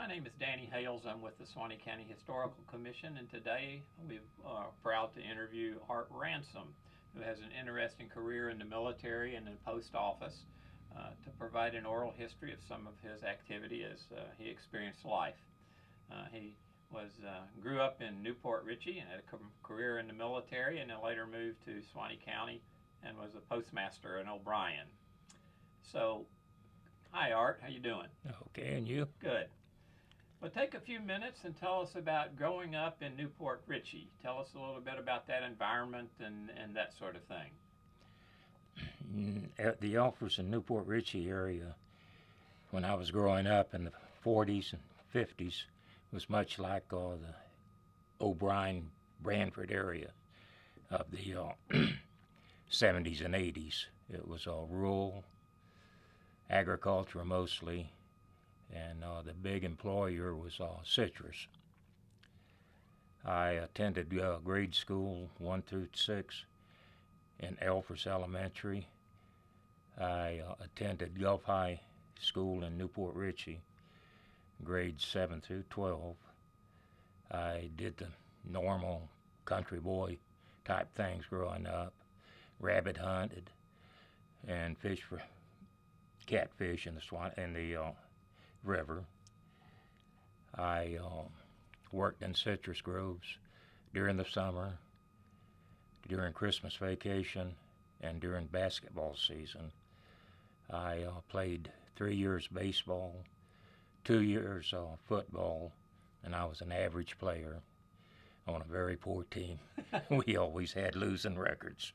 My name is Danny Hales. I'm with the Suwannee County Historical Commission, and today we are proud to interview Art Ransom, who has an interesting career in the military and the post office, to provide an oral history of some of his activity as he experienced life. He grew up in Newport Richey and had a career in the military, and then later moved to Suwannee County and was a postmaster in O'Brien. So, hi Art, how you doing? Okay, and you? Good. Well, take a few minutes and tell us about growing up in Newport Richey. Tell us a little bit about that environment and that sort of thing. At the office in Newport Richey area, when I was growing up in the 40s and 50s, was much like the O'Brien, Branford area of the 70s and 80s. It was rural, agriculture mostly, and the big employer was citrus. I attended grade school 1 through 6 in Elfers Elementary. I attended Gulf High School in Newport Richey, grades 7 through 12. I did the normal country boy type things growing up, rabbit hunted, and fished for catfish in the river. I worked in citrus groves during the summer, during Christmas vacation, and during basketball season. I played 3 years baseball, 2 years football, and I was an average player on a very poor team. We always had losing records.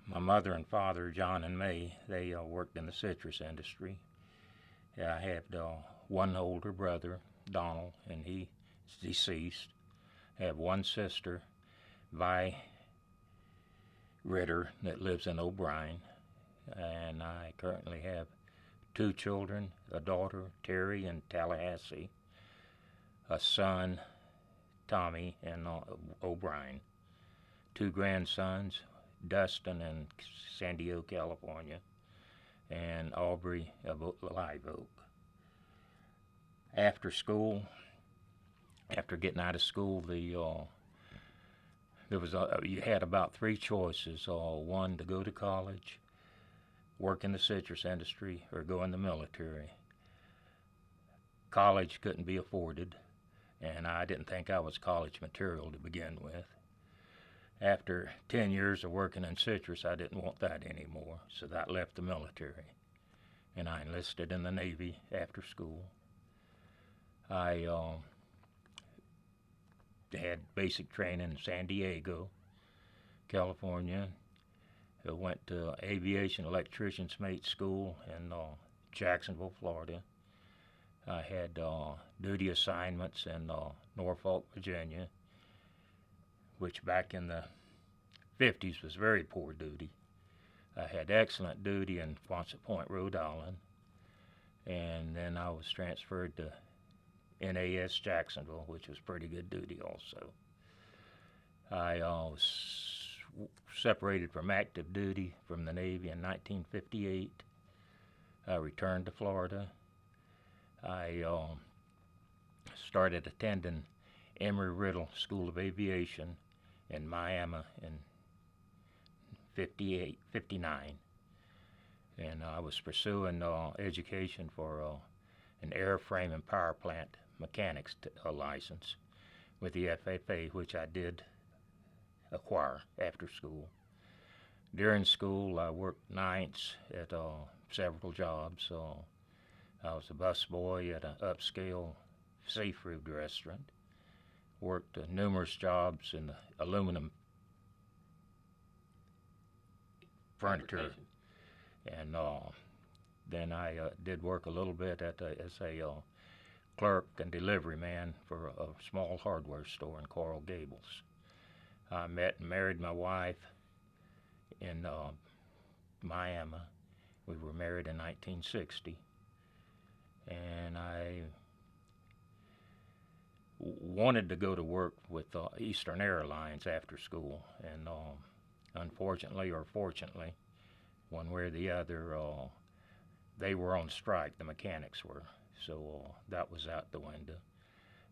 My mother and father, John and May, they worked in the citrus industry. I had one older brother, Donald, and he's deceased. I have one sister, Vi Ritter, that lives in O'Brien, and I currently have 2 children, a daughter, Terry, in Tallahassee, a son, Tommy, in O'Brien, 2 grandsons, Dustin in San Diego, California, and Aubrey of Live Oak. After school, after getting out of school, you had about 3 choices: one, to go to college, work in the citrus industry, or go in the military. College couldn't be afforded, and I didn't think I was college material to begin with. After 10 years of working in citrus, I didn't want that anymore, so that left the military, and I enlisted in the Navy after school. I had basic training in San Diego, California. I went to Aviation Electrician's Mate School in Jacksonville, Florida. I had duty assignments in Norfolk, Virginia, which back in the 50s was very poor duty. I had excellent duty in Quonset Point, Rhode Island, and then I was transferred to NAS Jacksonville, which was pretty good duty also. I was separated from active duty from the Navy in 1958. I returned to Florida. I started attending Emory Riddle School of Aviation in Miami in 59, and I was pursuing education for an airframe and power plant mechanics license with the FFA, which I did acquire after school. During school, I worked nights at several jobs. I was a busboy at an upscale seafood restaurant. Worked numerous jobs in the aluminum furniture, and then I did work a little bit as a clerk and delivery man for a small hardware store in Coral Gables. I met and married my wife in Miami. We were married in 1960, and I wanted to go to work with Eastern Airlines after school, and unfortunately or fortunately, one way or the other, they were on strike, the mechanics were, so that was out the window.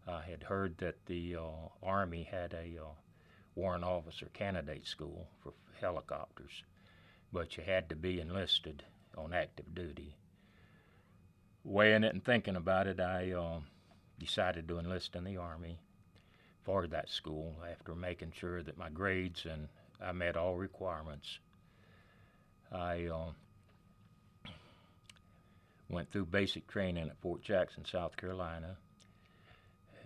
I had heard that the Army had a warrant officer candidate school for helicopters, but you had to be enlisted on active duty. Weighing it and thinking about it, I decided to enlist in the Army for that school after making sure that my grades and I met all requirements. I went through basic training at Fort Jackson, South Carolina.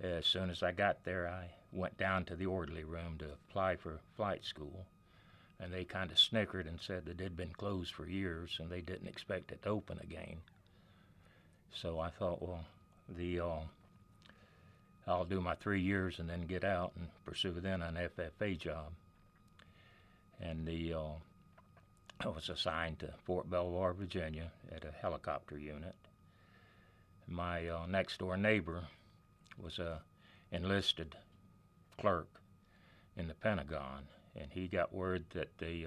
As soon as I got there, I went down to the orderly room to apply for flight school, and they kind of snickered and said that it had been closed for years and they didn't expect it to open again. So I thought, well, I'll do my 3 years and then get out and pursue then an FFA job. And I was assigned to Fort Belvoir, Virginia, at a helicopter unit. My next door neighbor was a enlisted clerk in the Pentagon, and he got word that they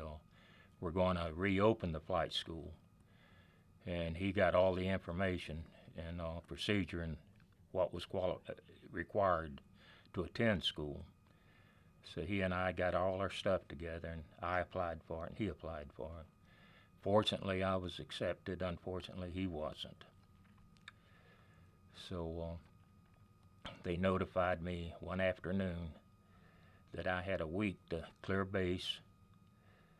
were going to reopen the flight school, and he got all the information and procedure and what was required to attend school. So he and I got all our stuff together, and I applied for it, and he applied for it. Fortunately, I was accepted. Unfortunately, he wasn't. So they notified me one afternoon that I had a week to clear base,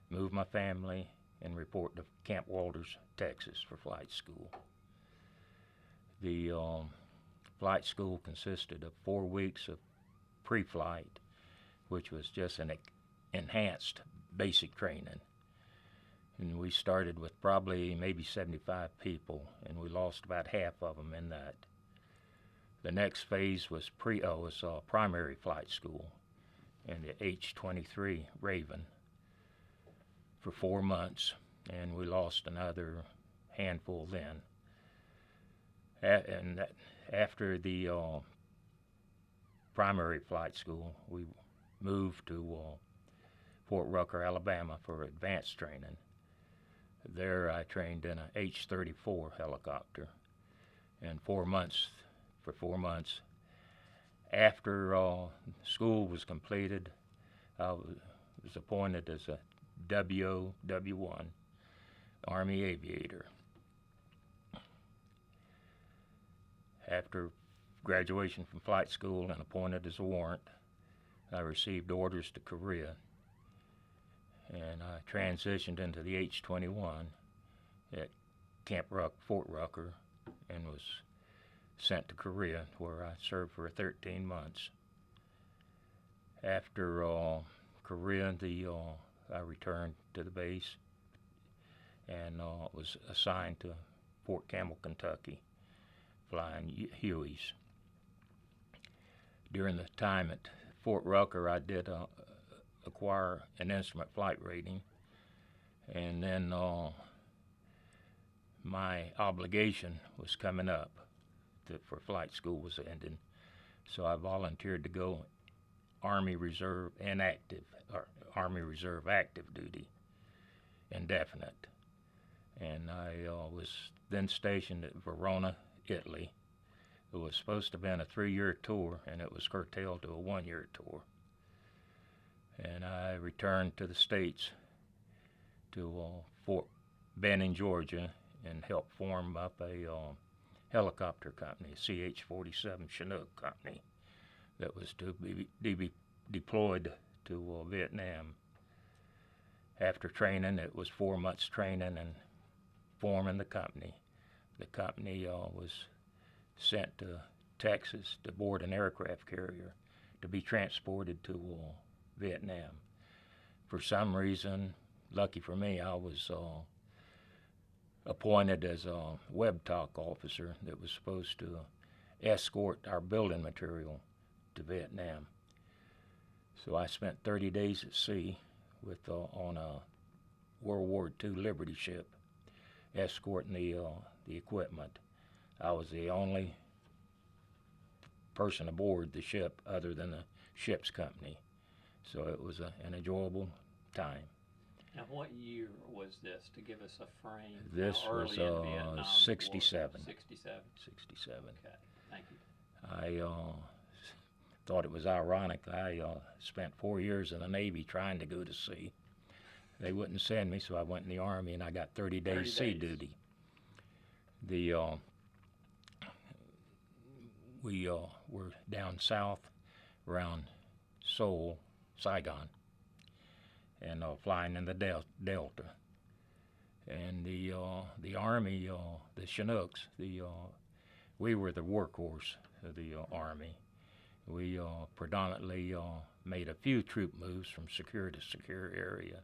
move my family, and report to Camp Walters, Texas for flight school. The flight school consisted of 4 weeks of pre-flight, which was just an enhanced basic training. And we started with probably maybe 75 people, and we lost about half of them in that. The next phase was primary flight school in the H-23 Raven for 4 months, and we lost another handful then. And after the primary flight school, we moved to Fort Rucker, Alabama for advanced training. There I trained in a H-34 helicopter, and for 4 months. After school was completed, I was appointed as a WO-W1 Army aviator. After graduation from flight school and appointed as a warrant, I received orders to Korea, and I transitioned into the H-21 at Fort Rucker and was sent to Korea, where I served for 13 months. After Korea, I returned to the base and was assigned to Fort Campbell, Kentucky, flying Hueys. During the time at Fort Rucker, I did acquire an instrument flight rating, and then my obligation was coming up for flight school was ending, so I volunteered to go Army Reserve active duty, indefinite, and I was then stationed at Verona, Italy. It was supposed to have been a 3-year tour, and it was curtailed to a 1-year tour. And I returned to the States to Fort Benning, Georgia, and helped form up a helicopter company, CH-47 Chinook company, that was to be deployed to Vietnam. After training, it was 4 months training and forming the company. The company was sent to Texas to board an aircraft carrier to be transported to Vietnam. For some reason, lucky for me, I was appointed as a web talk officer that was supposed to escort our building material to Vietnam. So I spent 30 days at sea on a World War II Liberty ship, escorting the equipment. I was the only person aboard the ship other than the ship's company, so it was an enjoyable time. Now, what year was this, to give us a frame? This How early was in Vietnam 67. 67. 67. Okay, thank you. I thought it was ironic. I spent 4 years in the Navy trying to go to sea. They wouldn't send me, so I went in the Army, and I got 30 days sea duty. We were down south around Seoul, Saigon, and flying in the Delta. And the Army, the Chinooks, we were the workhorse of the Army. We predominantly made a few troop moves from secure to secure area.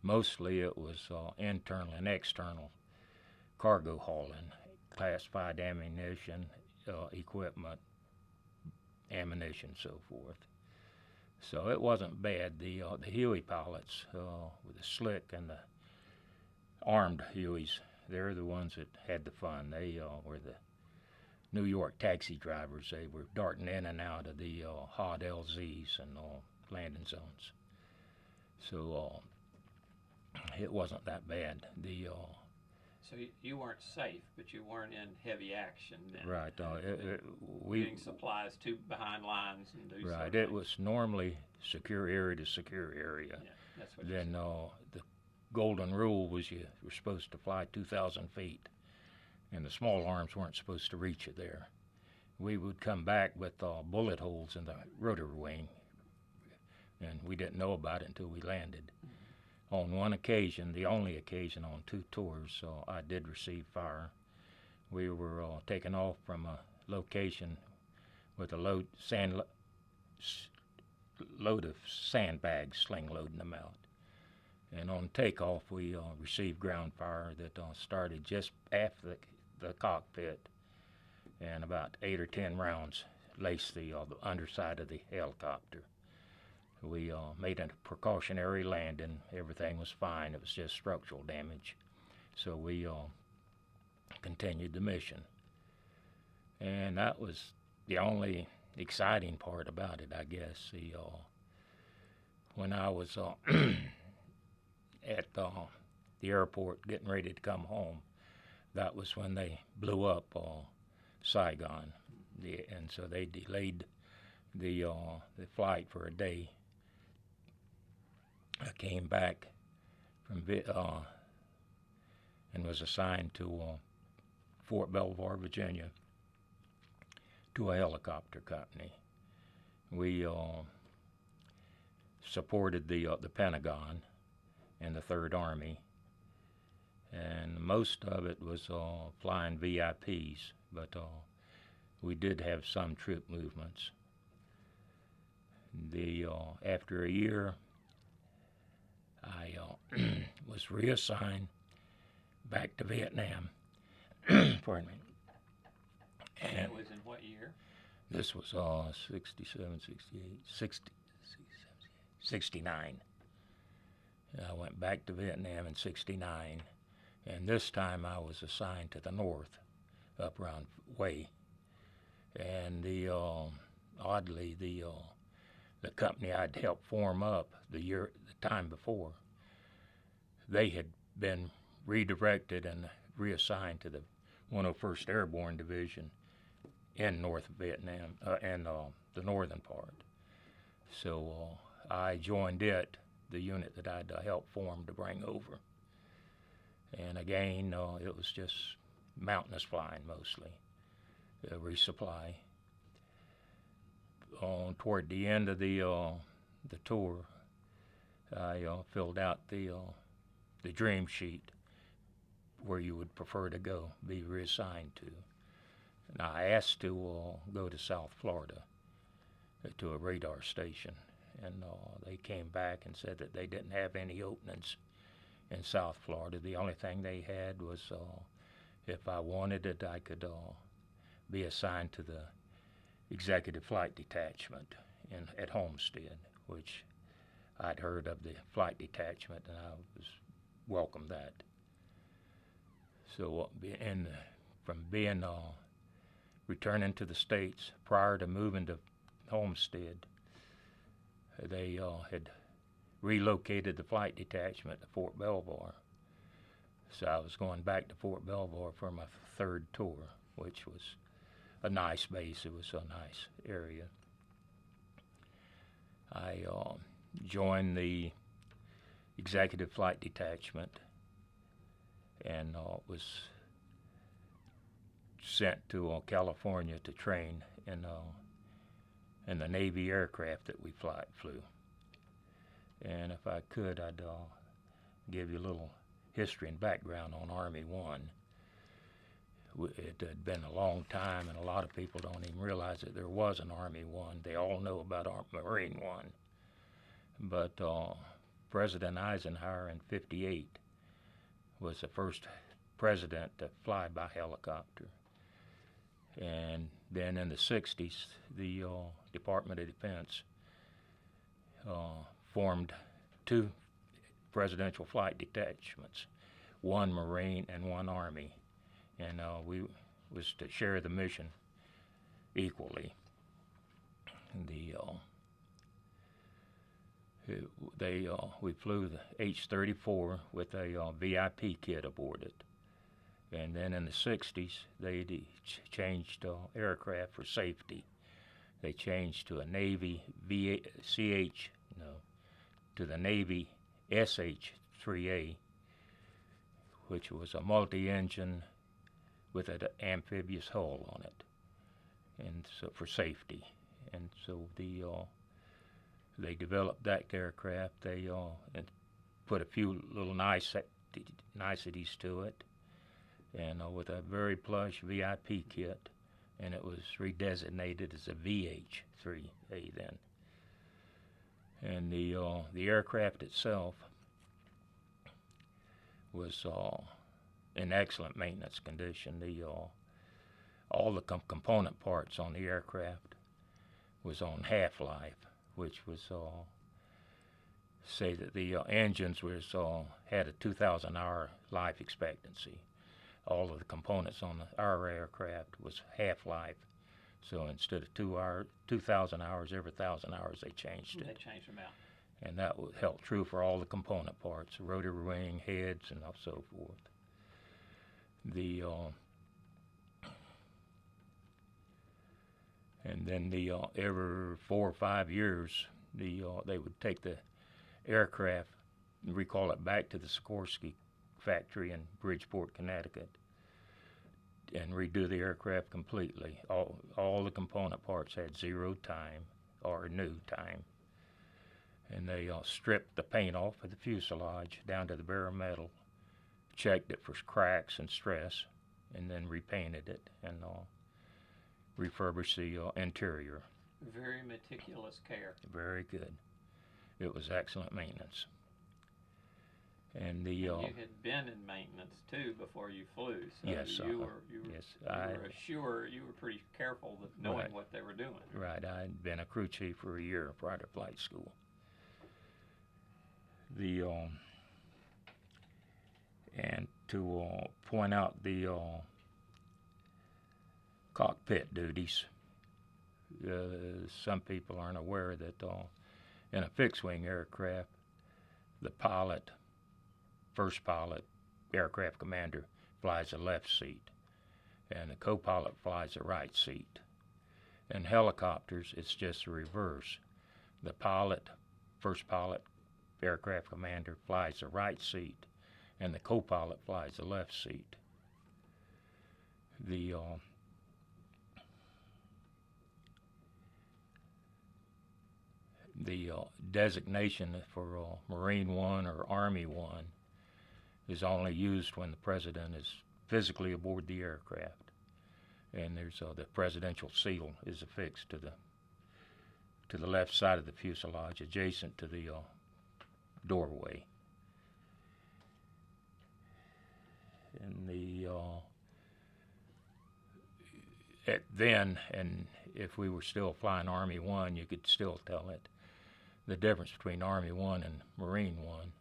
Mostly it was internal and external cargo hauling, classified ammunition, equipment, ammunition, so forth. So it wasn't bad. The Huey pilots with the slick and the armed Hueys, they're the ones that had the fun. They were the New York taxi drivers. They were darting in and out of the hot LZs and landing zones. So it wasn't that bad. So you weren't safe, but you weren't in heavy action then. Right. Getting supplies to behind lines and do right. sort of It was normally secure area to secure area. Yeah, that's what Then the golden rule was you were supposed to fly 2,000 feet, and the small arms weren't supposed to reach you there. We would come back with bullet holes in the rotor wing, and we didn't know about it until we landed. On one occasion, the only occasion on 2 tours, I did receive fire. We were taking off from a location with a load of sandbags, sling loading them out. And on takeoff, we received ground fire that started just after the cockpit, and about 8 or 10 rounds laced the underside of the helicopter. We made a precautionary landing. Everything was fine. It was just structural damage. So we continued the mission. And that was the only exciting part about it, I guess. When I was at the airport getting ready to come home, that was when they blew up Saigon. And so they delayed the flight for a day. I came back from and was assigned to Fort Belvoir, Virginia, to a helicopter company. We supported the Pentagon and the Third Army, and most of it was flying VIPs, but we did have some troop movements. After a year, I was reassigned back to Vietnam. Pardon me. And it was in what year? This was 67, 68, 69. I went back to Vietnam in 69, and this time I was assigned to the north, up around Hue. And oddly, the company I'd helped form up the time before, they had been redirected and reassigned to the 101st Airborne Division in North Vietnam, and the northern part. So I joined the unit that I'd helped form to bring over. And again, it was just mountainous flying mostly, resupply. Toward the end of the tour, I filled out the dream sheet where you would prefer to go, be reassigned to. And I asked to go to South Florida to a radar station, and they came back and said that they didn't have any openings in South Florida. The only thing they had was if I wanted it, I could be assigned to the Executive Flight Detachment at Homestead, which I'd heard of the flight detachment, and I was welcomed that. So from being returning to the States prior to moving to Homestead, they had relocated the flight detachment to Fort Belvoir. So I was going back to Fort Belvoir for my third tour, which was a nice base. It was a nice area. I joined the executive flight detachment and was sent to California to train in the Navy aircraft that we flew. And if I could, I'd give you a little history and background on Army One. It had been a long time, and a lot of people don't even realize that there was an Army One. They all know about Marine One. But President Eisenhower in '58 was the first president to fly by helicopter. And then in the '60s, the Department of Defense formed two presidential flight detachments, one Marine and one Army, and we was to share the mission equally. We flew the H-34 with a VIP kit aboard it, and then in the '60s they changed aircraft for safety. They changed to a Navy to the Navy SH-3A, which was a multi-engine with an amphibious hull on it, and so for safety. And so they developed that aircraft. They and put a few little niceties to it, and with a very plush VIP kit, and it was redesignated as a VH-3A then. And the aircraft itself was in excellent maintenance condition. All the component parts on the aircraft was on half-life, which was say that the engines had a 2,000-hour life expectancy. All of the components on our aircraft was half-life. So instead of 2,000 hours, every 1,000 hours they changed it. They changed them out. And that held true for all the component parts, rotary wing, heads, and so forth. And then every 4 or 5 years, they would take the aircraft and recall it back to the Sikorsky factory in Bridgeport, Connecticut, and redo the aircraft completely. All the component parts had 0 time or new time. And they stripped the paint off of the fuselage down to the bare metal, checked it for cracks and stress, and then repainted it and refurbished the interior. Very meticulous care. Very good. It was excellent maintenance. And you had been in maintenance too before you flew, so yes, you were pretty careful with knowing right. what they were doing. Right. I'd been a crew chief for a year prior to flight school. And to point out the cockpit duties, some people aren't aware that in a fixed-wing aircraft, the first pilot, aircraft commander, flies the left seat, and the co-pilot flies the right seat. In helicopters, it's just the reverse. The first pilot, aircraft commander, flies the right seat, and the co-pilot flies the left seat. The designation for Marine One or Army One is only used when the president is physically aboard the aircraft, and there's the presidential seal is affixed to the left side of the fuselage, adjacent to the doorway. And then, and if we were still flying Army One, you could still tell it. The difference between Army One and Marine One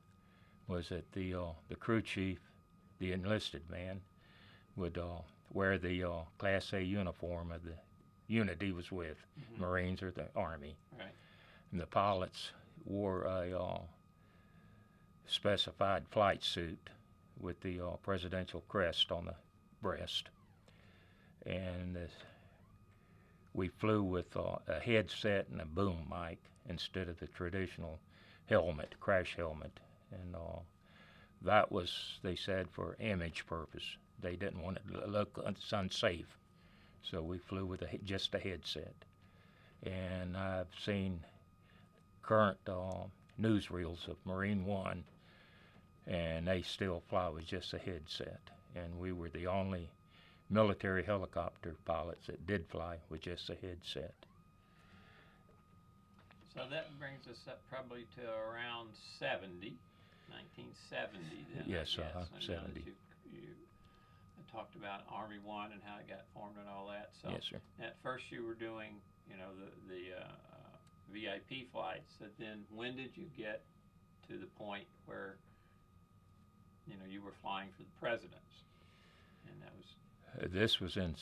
was that the crew chief, the enlisted man, would wear the Class A uniform of the unit he was with, Marines or the Army. Right. And the pilots wore a specified flight suit with the presidential crest on the breast. And we flew with a headset and a boom mic instead of the traditional helmet, crash helmet. And that was, they said, for image purpose. They didn't want it to look unsafe. So we flew with just a headset. And I've seen current newsreels of Marine One, and they still fly with just a headset. And we were the only military helicopter pilots that did fly with just a headset. So that brings us up probably to around 1970 then. Yes, I guess. 70. You talked about Army One and how it got formed and all that. So Yes, sir. at first you were doing, the VIP flights. So then when did you get to the point where, you were flying for the presidents? And that was... This was in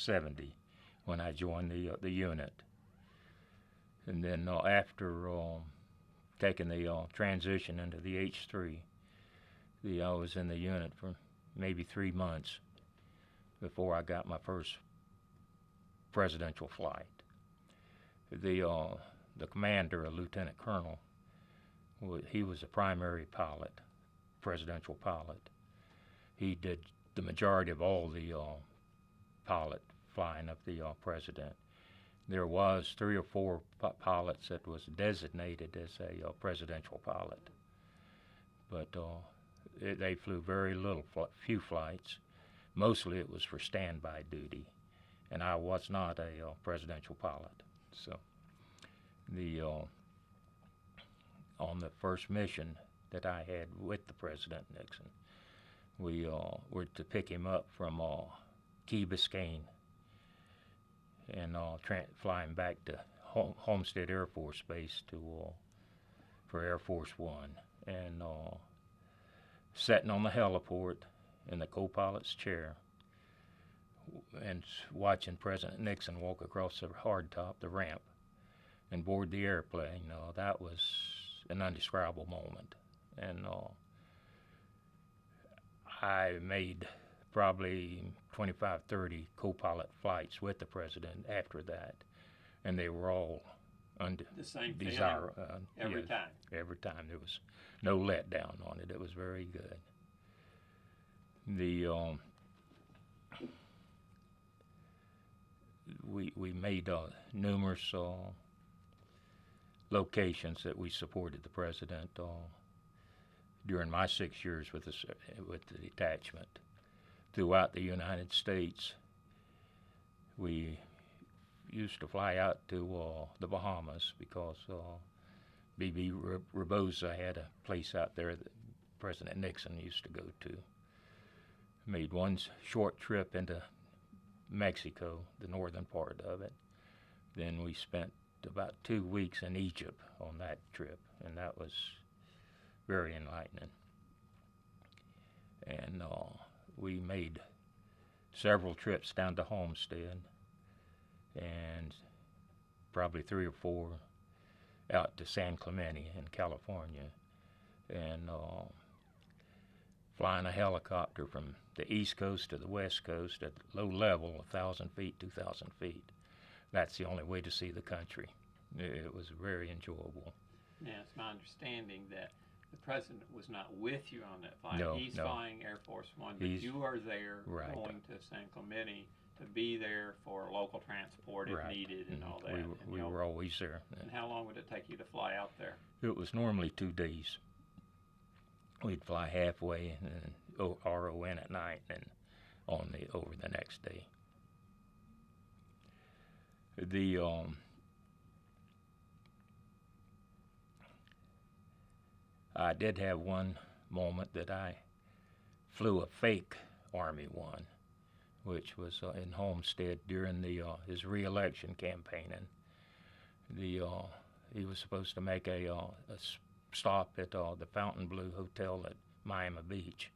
70 when I joined the unit. And then after taking the transition into the H3, I was in the unit for maybe 3 months before I got my first presidential flight. The commander, a lieutenant colonel, he was a primary pilot, presidential pilot. He did the majority of all the pilot flying of the president. There was 3 or 4 pilots that was designated as a presidential pilot, but they flew very few flights. Mostly it was for standby duty, and I was not a presidential pilot. So on the first mission that I had with the President Nixon, we were to pick him up from Key Biscayne and flying back to Homestead Air Force Base for Air Force One, and sitting on the heliport in the co-pilot's chair and watching President Nixon walk across the hardtop, the ramp, and board the airplane. That was an indescribable moment. And I made probably 25, 30 co-pilot flights with the president after that, and they were all the same feeling every time. Every time. There was no letdown on it. It was very good. We made numerous locations that we supported the president during my 6 years with the detachment. Throughout the United States, we used to fly out to the Bahamas because B.B. Rabosa had a place out there that President Nixon used to go to. Made one short trip into Mexico, the northern part of it. Then we spent about 2 weeks in Egypt on that trip, and that was very enlightening. And we made several trips down to Homestead, and probably 3 or 4 out to San Clemente in California, and flying a helicopter from the East Coast to the West Coast at low level, 1,000 feet, 2,000 feet. That's the only way to see the country. It was very enjoyable. Yeah, it's my understanding that the president was not with you on that flight. No, He's flying Air Force One, but you are there going to San Clemente to be there for local transport if needed and all that. We were always there. And how long would it take you to fly out there? It was normally 2 days. We'd fly halfway and then RO in at night and over the next day. I did have one moment that I flew a fake Army One, which was in Homestead during his re-election campaigning. He was supposed to make a stop at the Fontainebleau Hotel at Miami Beach.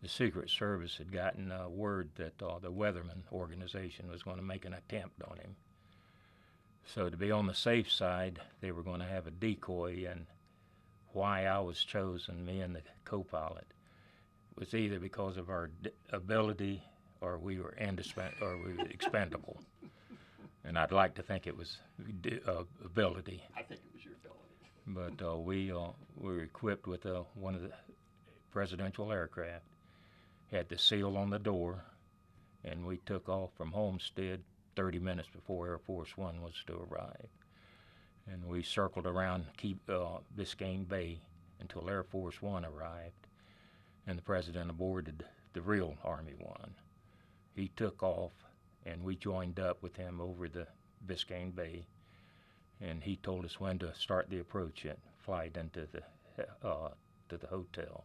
The Secret Service had gotten word that the Weatherman organization was going to make an attempt on him. So to be on the safe side, they were going to have a decoy and why I was chosen, me and the co-pilot, was either because of our ability or we were expendable. And I'd like to think it was ability. I think it was your ability. But we were equipped with one of the presidential aircraft. Had the seal on the door, and we took off from Homestead 30 minutes before Air Force One was to arrive. And we circled around Biscayne Bay until Air Force One arrived, and the president boarded the real Army One. He took off, and we joined up with him over the Biscayne Bay, and he told us when to start the approach flight into the hotel.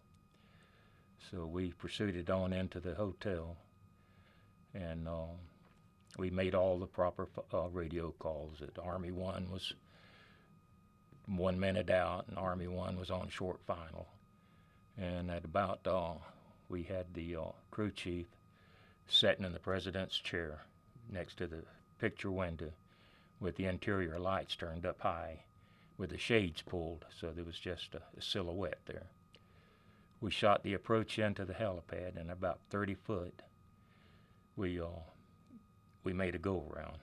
So we proceeded on into the hotel, and we made all the proper radio calls. That Army One was 1 minute out, and Army One was on short final. And at about, we had the crew chief sitting in the president's chair next to the picture window with the interior lights turned up high with the shades pulled, so there was just a silhouette there. We shot the approach into the helipad, and about 30 foot, we made a go-around,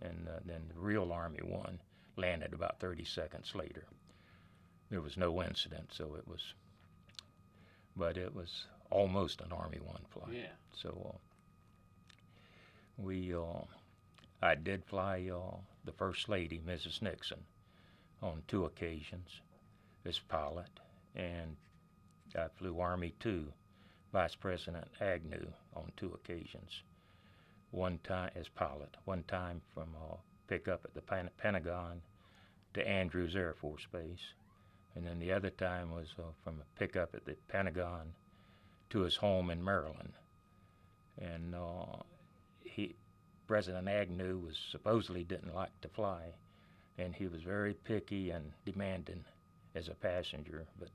and then the real Army One landed about 30 seconds later. There was no incident, so but it was almost an Army One flight. Yeah. So I did fly the First Lady, Mrs. Nixon, on 2 occasions as pilot, and I flew Army 2, Vice President Agnew, on 2 occasions. One time as pilot, one time from pickup at the Pentagon to Andrews Air Force Base, and then the other time was from a pickup at the Pentagon to his home in Maryland. And President Agnew supposedly didn't like to fly, and he was very picky and demanding as a passenger, but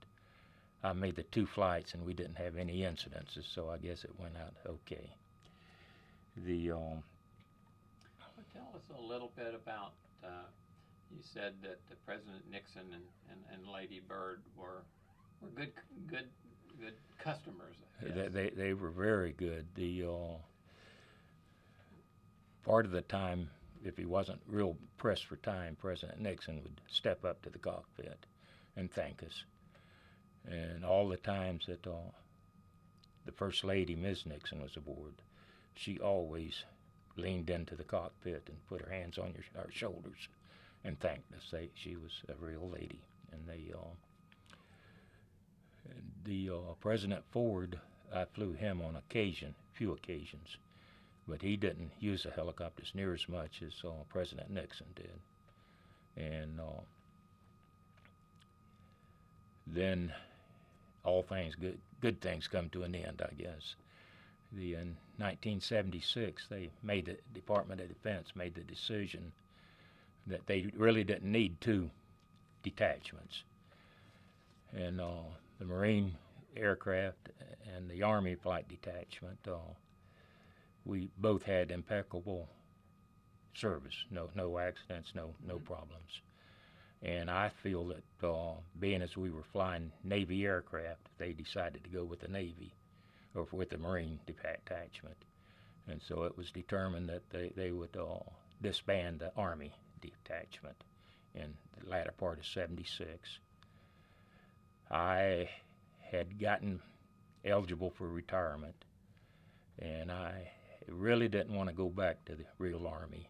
I made the 2 flights and we didn't have any incidences, so I guess it went out okay. Well, tell us a little bit about, you said that President Nixon and Lady Bird were good customers. They were very good. Part of the time, if he wasn't real pressed for time, President Nixon would step up to the cockpit and thank us. And all the times that the First Lady, Ms. Nixon, was aboard, she always leaned into the cockpit and put her hands on our shoulders and thanked us. She was a real lady. And President Ford, I flew him on few occasions, but he didn't use the helicopters near as much as President Nixon did. And then all good things come to an end, I guess. In 1976, the Department of Defense made the decision that they really didn't need 2 detachments. And the Marine aircraft and the Army flight detachment, we both had impeccable service, no accidents, no problems. And I feel that being as we were flying Navy aircraft, they decided to go with the Navy or with the Marine detachment. And so it was determined that they would disband the Army detachment in the latter part of '76. I had gotten eligible for retirement, and I really didn't want to go back to the real Army,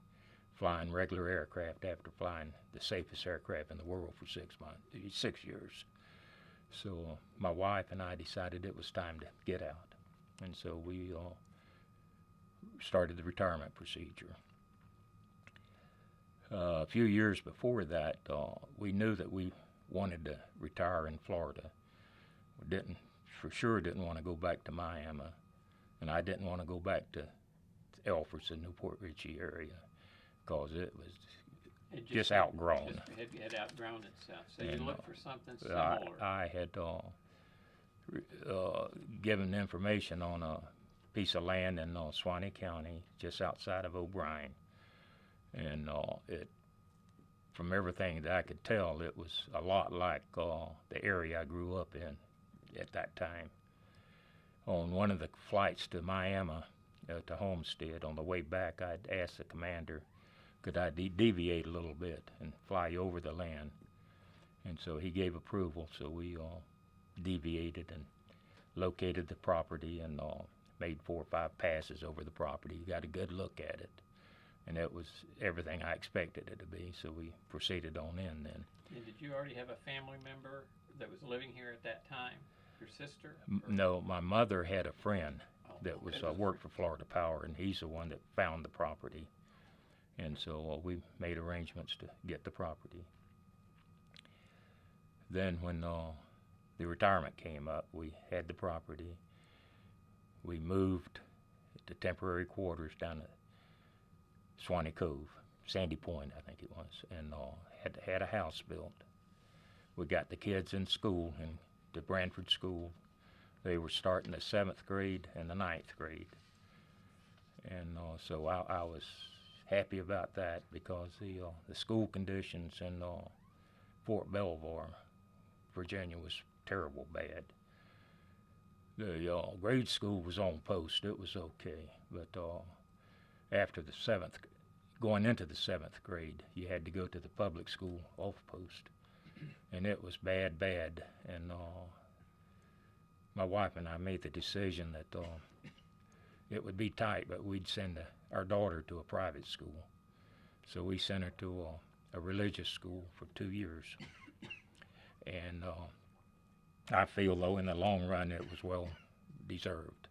flying regular aircraft after flying the safest aircraft in the world for 6 years. So my wife and I decided it was time to get out, and so we started the retirement procedure. A few years before that, we knew that we wanted to retire in Florida. We didn't want to go back to Miami, and I didn't want to go back to Elfers and Newport Richey area because it was just outgrown. It had outgrown itself. So you looked for something similar. I had given information on a piece of land in Suwannee County, just outside of O'Brien, and it from everything that I could tell, it was a lot like the area I grew up in at that time. On one of the flights to Miami, to Homestead, on the way back, I'd asked the commander, could I deviate a little bit and fly over the land? And so he gave approval, so we deviated and located the property and made 4 or 5 passes over the property. Got a good look at it, and it was everything I expected it to be, so we proceeded on in then. And did you already have a family member that was living here at that time? Your sister? No, my mother had a friend that was worked for Florida Power, and he's the one that found the property. And so we made arrangements to get the property. Then when the retirement came up, we had the property. We moved to temporary quarters down at Suwannee Cove, Sandy Point, I think it was, and had a house built. We got the kids in school, in the Branford school. They were starting the 7th grade and the 9th grade. And so I was happy about that, because the school conditions in Fort Belvoir, Virginia, was terrible bad. The grade school was on post. It was okay, but after the 7th, going into the 7th grade, you had to go to the public school off post, and it was bad. And my wife and I made the decision that it would be tight, but we'd send our daughter to a private school. So we sent her to a religious school for 2 years. And I feel, though, in the long run, it was well deserved.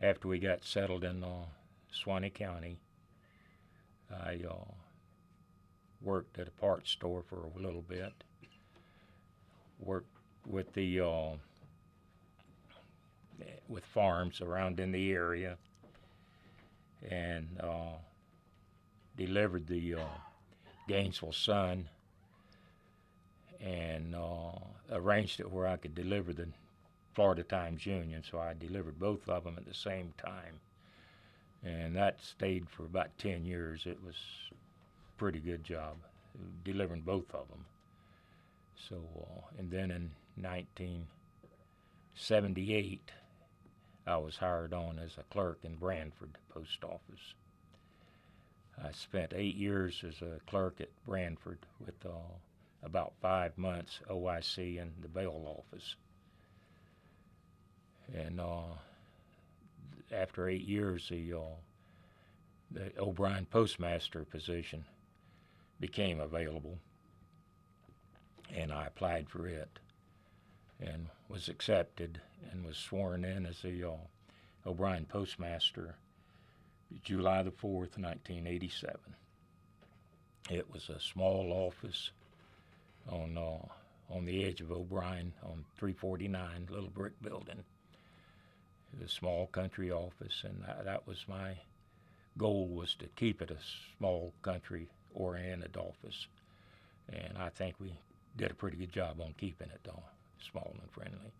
After we got settled in Suwannee County, I worked at a parts store for a little bit. Worked with with farms around in the area, and delivered the Gainesville Sun, and arranged it where I could deliver the Florida Times-Union, so I delivered both of them at the same time. And that stayed for about 10 years. It was a pretty good job, delivering both of them. So, and then in 1978, I was hired on as a clerk in Branford post office. I spent 8 years as a clerk at Branford, with about 5 months OIC in the bail office. And after 8 years, the O'Brien postmaster position became available, and I applied for it and was accepted and was sworn in as the O'Brien postmaster July the 4th, 1987. It was a small office on the edge of O'Brien on 349, little brick building. It was a small country office, and that was my goal, was to keep it a small country-oriented office. And I think we did a pretty good job on keeping it small and friendly.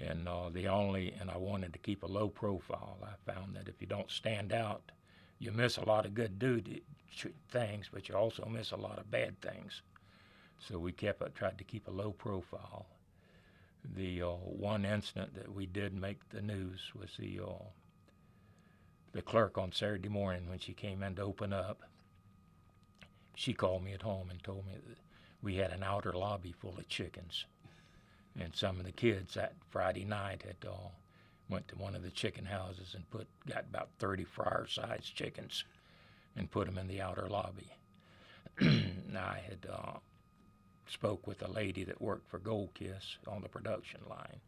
And I wanted to keep a low profile. I found that if you don't stand out, you miss a lot of good things, but you also miss a lot of bad things. So we tried to keep a low profile. The one incident that we did make the news was the clerk on Saturday morning, when she came in to open up. She called me at home and told me that we had an outer lobby full of chickens. And some of the kids that Friday night had went to one of the chicken houses and got about 30 fryer-sized chickens and put them in the outer lobby. I had spoke with a lady that worked for Gold Kiss on the production line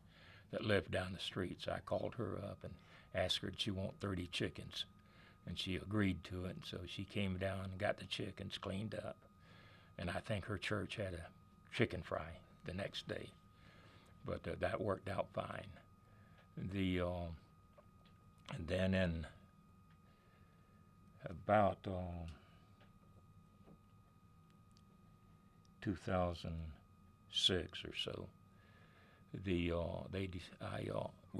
that lived down the street. So I called her up and asked her, did she want 30 chickens? And she agreed to it. And so she came down and got the chickens cleaned up. And I think her church had a chicken fry the next day. But that worked out fine. And then in about 2006 or so, we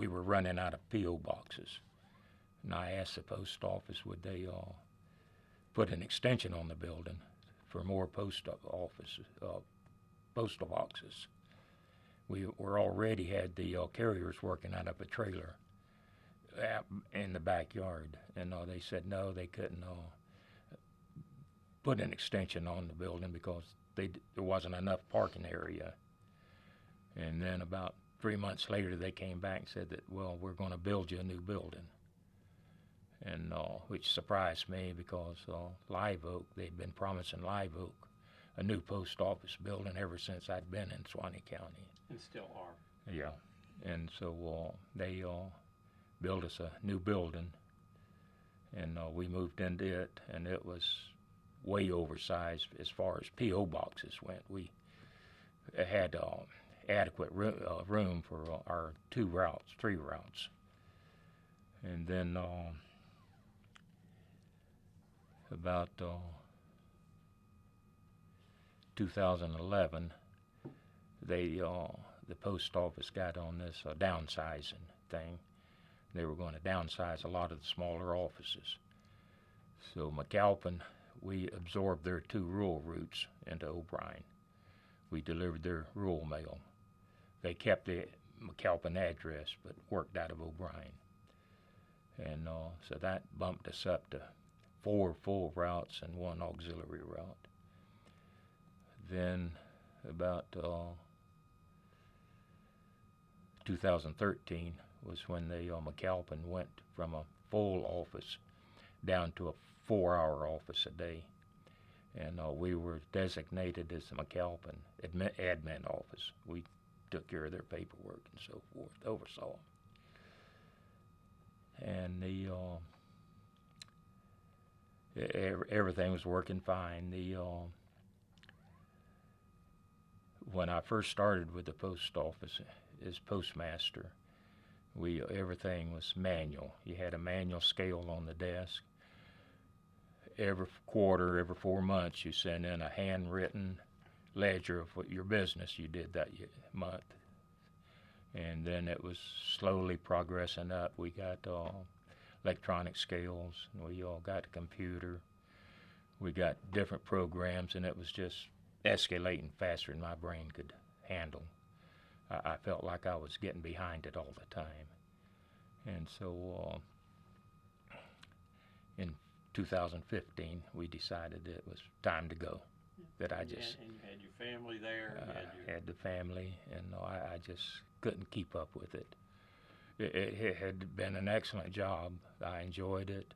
were running out of P.O. boxes. And I asked the post office would they put an extension on the building for more postal boxes. We already had the carriers working out of a trailer in the backyard, and they said no, they couldn't put an extension on the building because there wasn't enough parking area. And then about 3 months later, they came back and said that, well, we're going to build you a new building, and which surprised me because Live Oak, they'd been promising Live Oak a new post office building ever since I'd been in Suwannee County. And still are. Yeah, and so they built us a new building, and we moved into it, and it was way oversized as far as P.O. boxes went. We had adequate room for our three routes. And then about 2011, the post office got on this downsizing thing. They were going to downsize a lot of the smaller offices. So McAlpin, we absorbed their 2 rural routes into O'Brien. We delivered their rural mail. They kept the McAlpin address, but worked out of O'Brien. And so that bumped us up to 4 full routes and 1 auxiliary route. Then about 2013 was when the McAlpin went from a full office down to a 4-hour office a day. And we were designated as the McAlpin admin office. We took care of their paperwork and so forth, oversaw them. And everything was working fine. When I first started with the post office as postmaster, everything was manual. You had a manual scale on the desk. Every quarter, every 4 months, you send in a handwritten ledger of what your business you did that month. And then it was slowly progressing up. We got electronic scales, and we all got a computer. We got different programs, and it was just escalating faster than my brain could handle. I felt like I was getting behind it all the time. And so in 2015, we decided it was time to go. That I just and you had your family there. Had the family, and I just couldn't keep up with it. It had been an excellent job. I enjoyed it.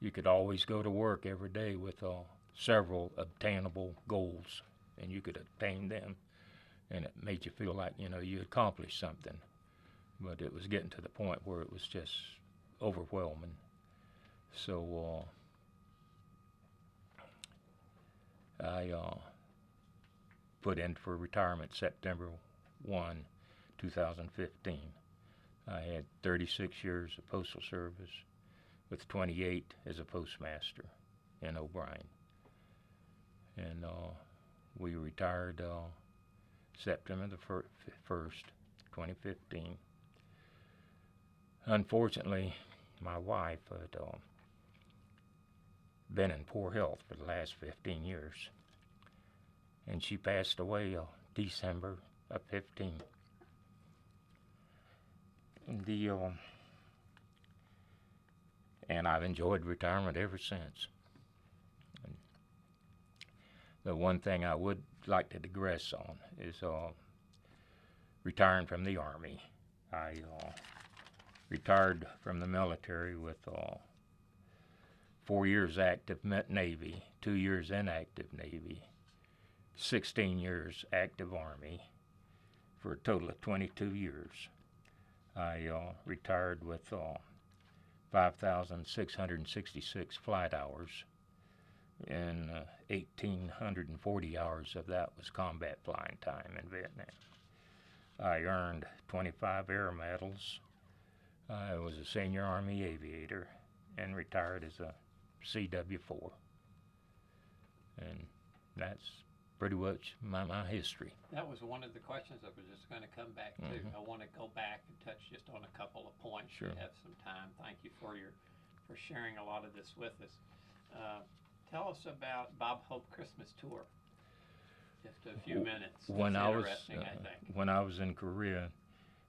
You could always go to work every day with several obtainable goals, and you could attain them, and it made you feel like you accomplished something. But it was getting to the point where it was just overwhelming. So I put in for retirement September 1, 2015. I had 36 years of postal service with 28 as a postmaster in O'Brien. And we retired September the 1st, 2015. Unfortunately, my wife had been in poor health for the last 15 years, and she passed away December of 15. And I've enjoyed retirement ever since. And the one thing I would like to digress on is retiring from the Army. I retired from the military with 4 years active Navy, 2 years inactive Navy, 16 years active Army, for a total of 22 years. I retired with 5,666 flight hours, and 1,840 hours of that was combat flying time in Vietnam. I earned 25 air medals. I was a senior Army aviator and retired as a CW4. And that's pretty much my history. That was one of the questions I was just going to come back to. I want to go back and touch just on a couple of points. Sure. We have some time. Thank you for sharing a lot of this with us. Tell us about Bob Hope Christmas Tour. Just a few minutes. When That's I was interesting, I think. when I was in Korea,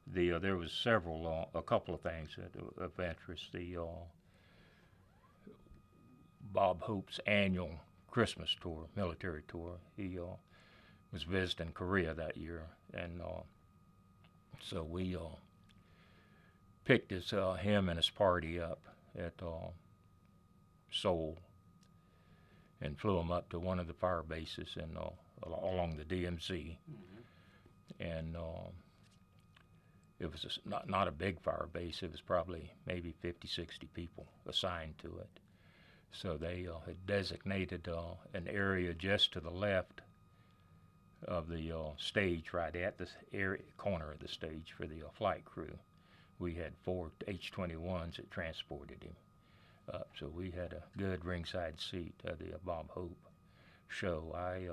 there was a couple of things of interest. The Bob Hope's annual Christmas tour, military tour. He was visiting Korea that year, and so we picked him and his party up at Seoul and flew him up to one of the fire bases along the DMZ. And it was not a big fire base. It was probably maybe 50, 60 people assigned to it. So they had designated an area just to the left of the stage, right at the corner of the stage for the flight crew. We had 4 H-21s that transported him up, so we had a good ringside seat at the Bob Hope show. I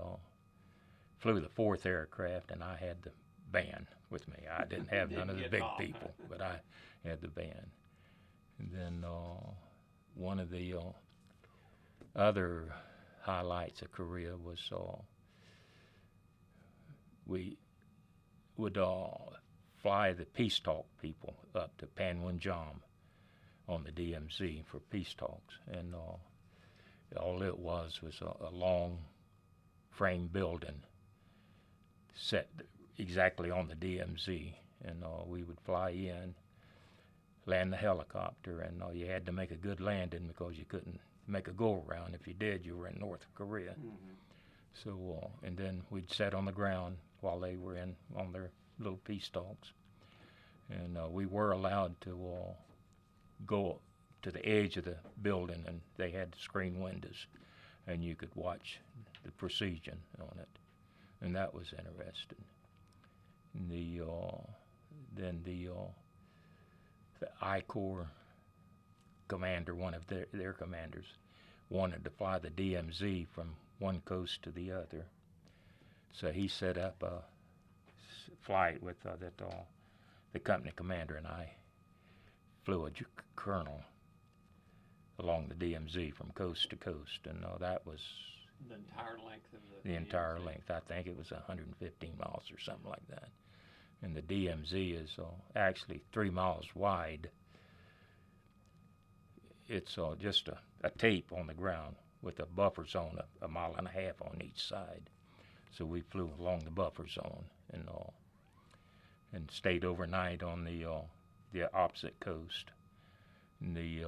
flew the 4th aircraft, and I had the band with me. I didn't have none of the big people, but I had the band. And then one of the other highlights of Korea was we would fly the peace talk people up to Panmunjom on the DMZ for peace talks, and all it was a long frame building set exactly on the DMZ, and we would fly in, land the helicopter, and you had to make a good landing because you couldn't make a go-around. If you did, you were in North Korea. So, and then we'd sit on the ground while they were on their little peace talks, and we were allowed to go to the edge of the building, and they had screen windows, and you could watch the procession on it, and that was interesting. Then the I Corps commander, one of their commanders, wanted to fly the DMZ from one coast to the other, so he set up a flight with the company commander, and I flew a colonel along the DMZ from coast to coast, and that was the entire length of the entire length. I think it was 115 miles or something like that. And the DMZ is actually 3 miles wide. It's just a tape on the ground with a buffer zone a mile and a half on each side. So we flew along the buffer zone and stayed overnight on the opposite coast. And the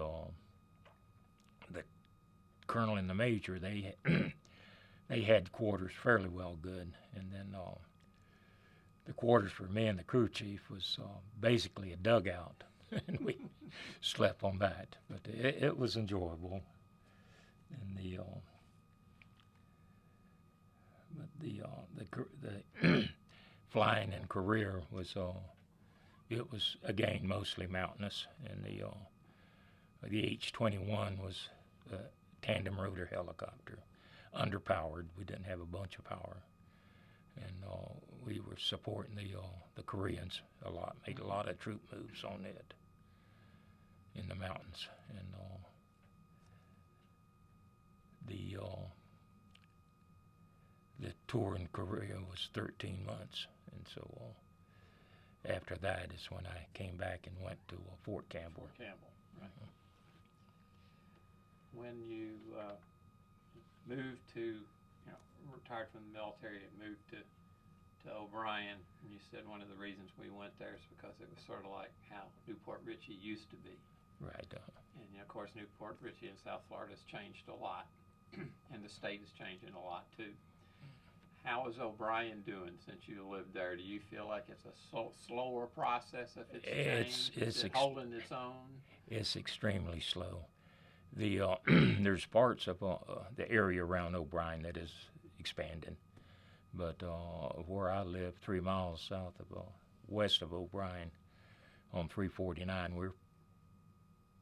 colonel and the major, they they had quarters fairly well good, and then the quarters for me and the crew chief was basically a dugout, and we slept on that. But it was enjoyable, and the flying in Korea was it was again mostly mountainous, and the H-21 was a tandem rotor helicopter, underpowered. We didn't have a bunch of power, and we were supporting the Koreans a lot. Made a lot of troop moves on it in the mountains, and the tour in Korea was 13 months, and so after that is when I came back and went to Fort Campbell. Fort Campbell, right. When you moved to, retired from the military and moved to O'Brien, and you said one of the reasons we went there is because it was sort of like how Newport Richey used to be. Right. And of course, Newport Richey in South Florida has changed a lot, and the state is changing a lot too. How is O'Brien doing since you lived there? Do you feel like it's a slower process if it's changed? Is it holding its own? It's extremely slow. There's parts of the area around O'Brien that is expanding, but where I live, 3 miles south of west of O'Brien on 349, we're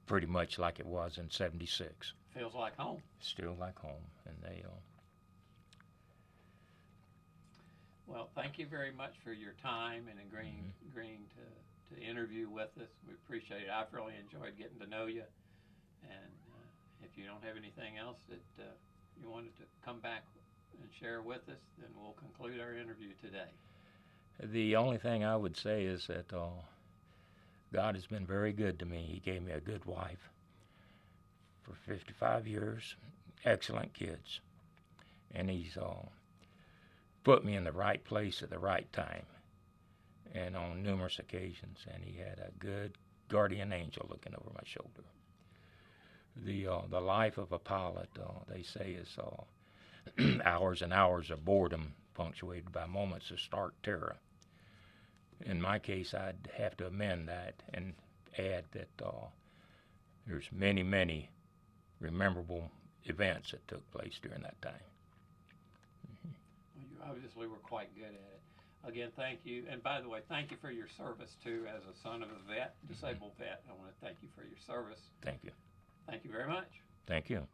pretty much like it was in '76. Feels like home. Still like home, and Well, thank you very much for your time and agreeing to interview with us. We appreciate it. I've really enjoyed getting to know you. And if you don't have anything else that you wanted to come back and share with us, then we'll conclude our interview today. The only thing I would say is that God has been very good to me. He gave me a good wife for 55 years, excellent kids, and He's put me in the right place at the right time, and on numerous occasions. And He had a good guardian angel looking over my shoulder. The life of a pilot, they say, is hours and hours of boredom punctuated by moments of stark terror. In my case, I'd have to amend that and add that there's many, many memorable events that took place during that time. Well, you obviously were quite good at it. Again, thank you. And by the way, thank you for your service, too, as a son of a vet, disabled vet. I want to thank you for your service. Thank you. Thank you very much. Thank you.